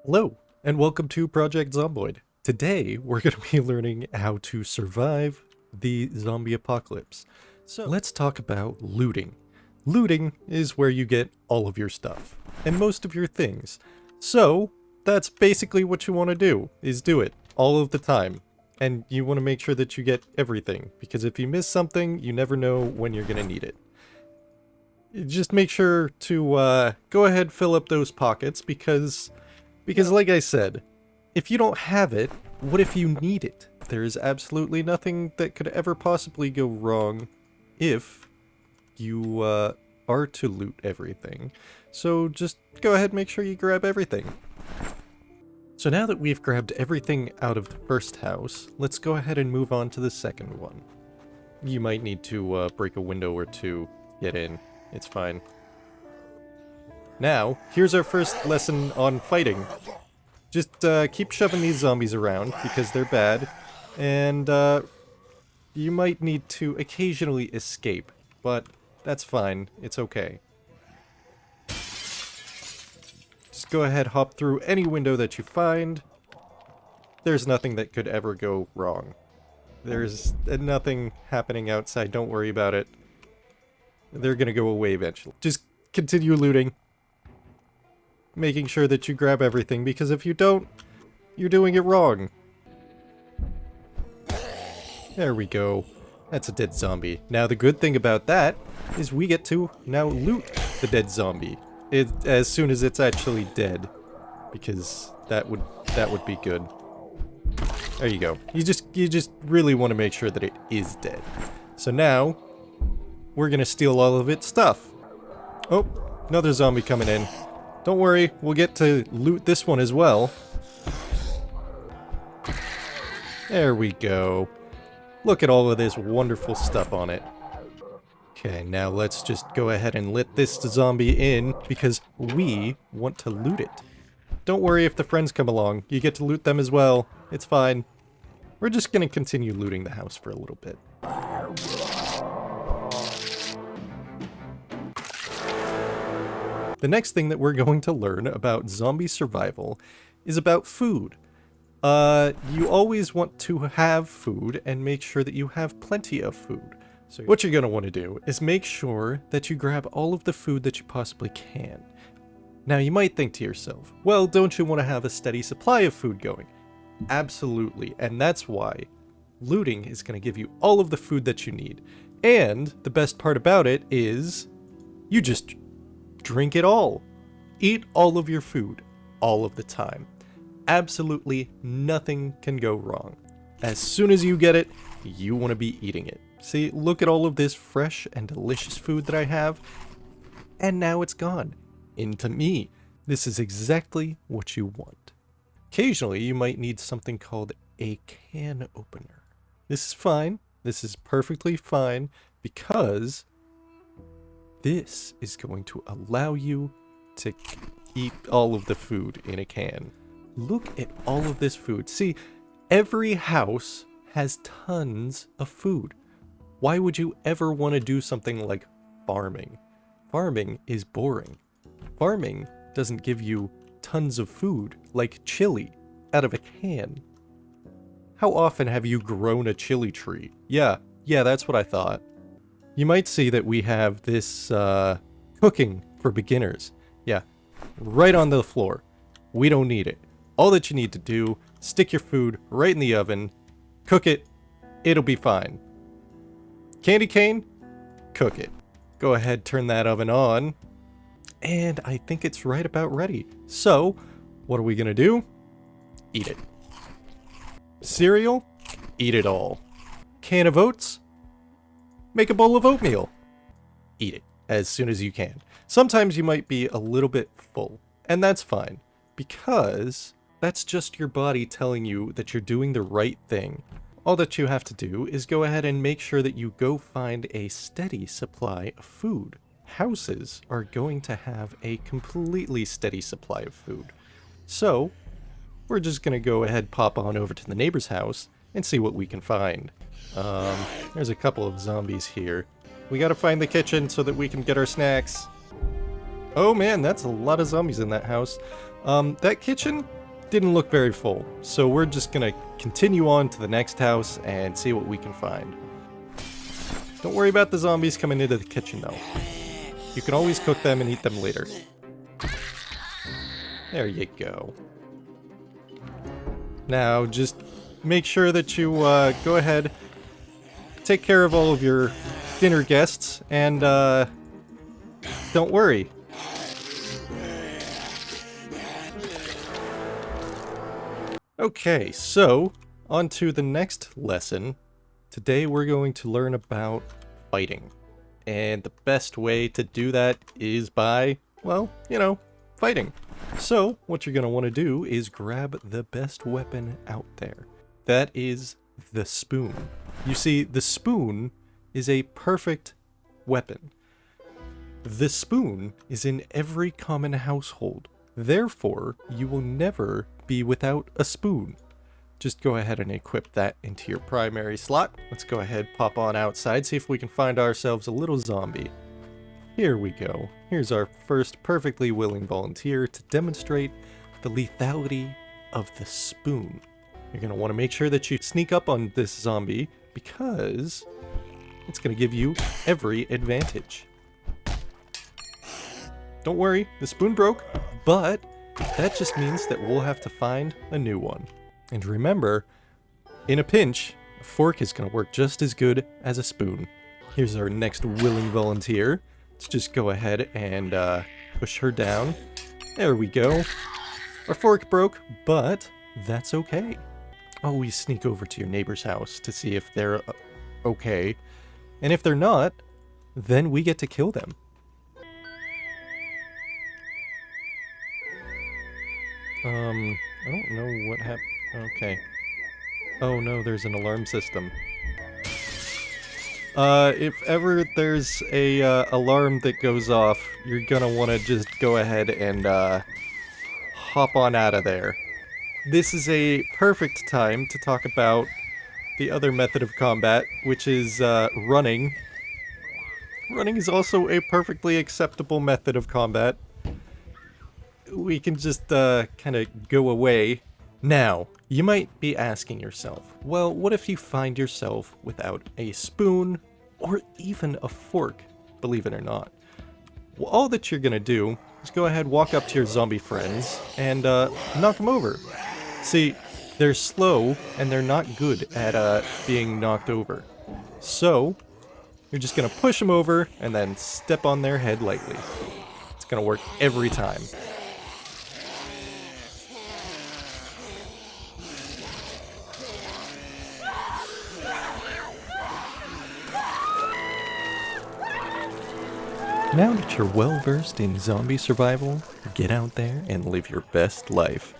Hello, and welcome to Project Zomboid. Today, we're going to be learning how to survive the zombie apocalypse. So, let's talk about looting. Looting is where you get all of your stuff, and most of your things. So, that's basically what you want to do, is do it, all of the time. And you want to make sure that you get everything, because if you miss something, you never know when you're going to need it. Just make sure to go ahead, fill up those pockets, because like I said, if you don't have it, what if you need it? There is absolutely nothing that could ever possibly go wrong if you are to loot everything. So just go ahead and make sure you grab everything. So now that we've grabbed everything out of the first house, let's go ahead and move on to the second one. You might need to break a window or two to get in. It's fine. Now, here's our first lesson on fighting. Just keep shoving these zombies around, because they're bad, and you might need to occasionally escape, but that's fine, it's okay. Just go ahead, hop through any window that you find. There's nothing that could ever go wrong. There's nothing happening outside, don't worry about it. They're gonna go away eventually. Just continue looting. Making sure that you grab everything, because if you don't, you're doing it wrong. There we go. That's a dead zombie. Now the good thing about that is we get to now loot the dead zombie as soon as it's actually dead, because that would be good. There you go. You just really want to make sure that it is dead. So now we're gonna steal all of its stuff. Oh, another zombie coming in. Don't worry, we'll get to loot this one as well. There we go. Look at all of this wonderful stuff on it. Okay, now let's just go ahead and let this zombie in, because we want to loot it. Don't worry if the friends come along, you get to loot them as well. It's fine. We're just gonna continue looting the house for a little bit. The next thing that we're going to learn about zombie survival is about food. You always want to have food and make sure that you have plenty of food. So what you're going to want to do is make sure that you grab all of the food that you possibly can. Now you might think to yourself, well, don't you want to have a steady supply of food going? Absolutely, and that's why looting is going to give you all of the food that you need. And the best part about it is you just drink it all. Eat all of your food, all of the time. Absolutely nothing can go wrong. As soon as you get it, you want to be eating it. See, look at all of this fresh and delicious food that I have, and now it's gone. Into me. This is exactly what you want. Occasionally, you might need something called a can opener. This is fine. This is perfectly fine, because this is going to allow you to eat all of the food in a can. Look at all of this food. See, every house has tons of food. Why would you ever want to do something like farming? Farming is boring. Farming doesn't give you tons of food, like chili, out of a can. How often have you grown a chili tree? Yeah, that's what I thought. You might see that we have this cooking for beginners. Yeah, right on the floor. We don't need it. All that you need to do, stick your food right in the oven, cook it, it'll be fine. Candy cane? Cook it. Go ahead, turn that oven on, and I think it's right about ready. So, what are we gonna do? Eat it. Cereal? Eat it all. Can of oats? Make a bowl of oatmeal. Eat it as soon as you can. Sometimes you might be a little bit full, and that's fine, because that's just your body telling you that you're doing the right thing. All that you have to do is go ahead and make sure that you go find a steady supply of food. Houses are going to have a completely steady supply of food. So, we're just gonna go ahead, pop on over to the neighbor's house and see what we can find. There's a couple of zombies here. We gotta find the kitchen so that we can get our snacks. Oh man, that's a lot of zombies in that house. That kitchen didn't look very full, so we're just gonna continue on to the next house and see what we can find. Don't worry about the zombies coming into the kitchen though. You can always cook them and eat them later. There you go. Now, just make sure that you go ahead, take care of all of your dinner guests, and don't worry. Okay, so on to the next lesson. Today we're going to learn about fighting. And the best way to do that is by, well, you know, fighting. So what you're going to want to do is grab the best weapon out there. That is the spoon. You see, the spoon is a perfect weapon. The spoon is in every common household. Therefore, you will never be without a spoon. Just go ahead and equip that into your primary slot. Let's go ahead, pop on outside, see if we can find ourselves a little zombie. Here we go. Here's our first perfectly willing volunteer to demonstrate the lethality of the spoon. You're going to want to make sure that you sneak up on this zombie because it's going to give you every advantage. Don't worry, the spoon broke, but that just means that we'll have to find a new one. And remember, in a pinch, a fork is going to work just as good as a spoon. Here's our next willing volunteer. Let's just go ahead and push her down. There we go. Our fork broke, but that's okay. Always sneak over to your neighbor's house to see if they're okay. And if they're not, then we get to kill them. I don't know what happened. Okay. Oh no, there's an alarm system. If ever there's a alarm that goes off, you're gonna want to just go ahead and hop on out of there. This is a perfect time to talk about the other method of combat, which is running. Running is also a perfectly acceptable method of combat. We can just kind of go away. Now, you might be asking yourself, well, what if you find yourself without a spoon or even a fork, believe it or not? Well, all that you're gonna do is go ahead, walk up to your zombie friends and knock them over. See, they're slow and they're not good at being knocked over. So, you're just gonna push them over and then step on their head lightly. It's gonna work every time. Now that you're well versed in zombie survival, get out there and live your best life.